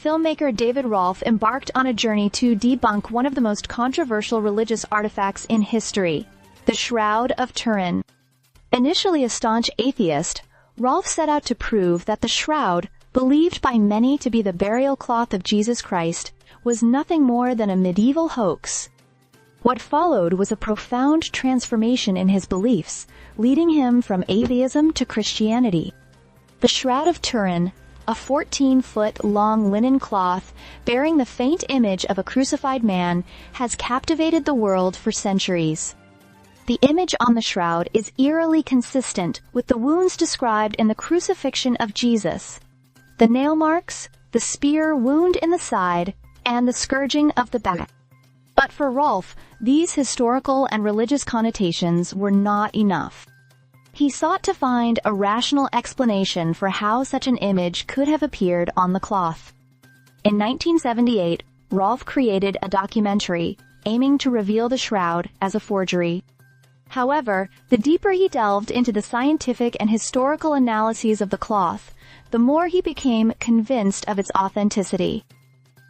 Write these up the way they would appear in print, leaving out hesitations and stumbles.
filmmaker David Rolfe embarked on a journey to debunk one of the most controversial religious artifacts in history, the Shroud of Turin. Initially a staunch atheist, Rolfe set out to prove that the shroud, believed by many to be the burial cloth of Jesus Christ, was nothing more than a medieval hoax. What followed was a profound transformation in his beliefs, leading him from atheism to Christianity. The Shroud of Turin, a 14-foot-long linen cloth bearing the faint image of a crucified man, has captivated the world for centuries. The image on the shroud is eerily consistent with the wounds described in the crucifixion of Jesus: the nail marks, the spear wound in the side, and the scourging of the back. But for Rolfe, these historical and religious connotations were not enough. He sought to find a rational explanation for how such an image could have appeared on the cloth. In 1978, Rolfe created a documentary aiming to reveal the shroud as a forgery. However, the deeper he delved into the scientific and historical analyses of the cloth, the more he became convinced of its authenticity.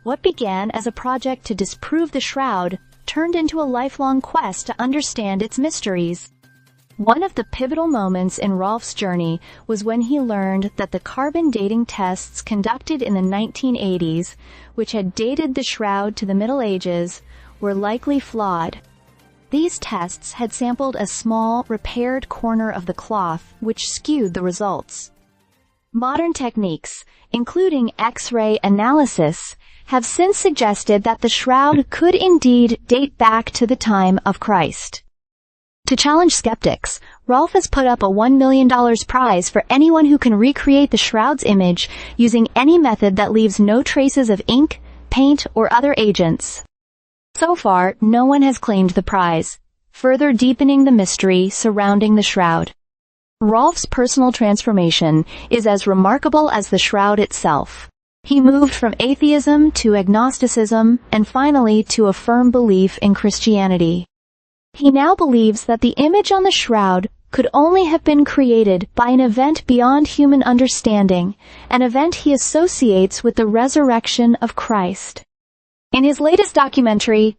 What began as a project to disprove the shroud turned into a lifelong quest to understand its mysteries. One of the pivotal moments in Rolfe's journey was when he learned that the carbon dating tests conducted in the 1980s, which had dated the shroud to the Middle Ages, were likely flawed. These tests had sampled a small, repaired corner of the cloth, which skewed the results. Modern techniques, including X-ray analysis, have since suggested that the shroud could indeed date back to the time of Christ. To challenge skeptics, Rolfe has put up a $1 million prize for anyone who can recreate the shroud's image using any method that leaves no traces of ink, paint, or other agents. So far, no one has claimed the prize, further deepening the mystery surrounding the shroud. Rolfe's personal transformation is as remarkable as the shroud itself. He moved from atheism to agnosticism and finally to a firm belief in Christianity. He now believes that the image on the shroud could only have been created by an event beyond human understanding, an event he associates with the resurrection of Christ. In his latest documentary,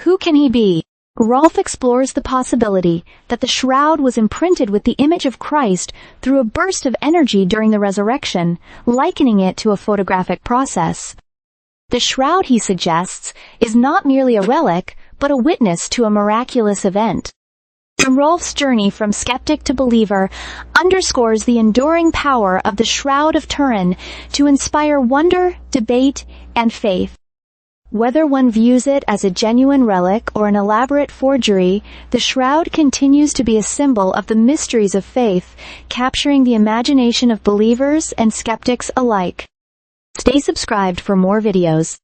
Who Can He Be?, Rolfe explores the possibility that the shroud was imprinted with the image of Christ through a burst of energy during the resurrection, likening it to a photographic process. The shroud, he suggests, is not merely a relic, but a witness to a miraculous event. Rolfe's journey from skeptic to believer underscores the enduring power of the Shroud of Turin to inspire wonder, debate, and faith. Whether one views it as a genuine relic or an elaborate forgery, the shroud continues to be a symbol of the mysteries of faith, capturing the imagination of believers and skeptics alike. Stay subscribed for more videos.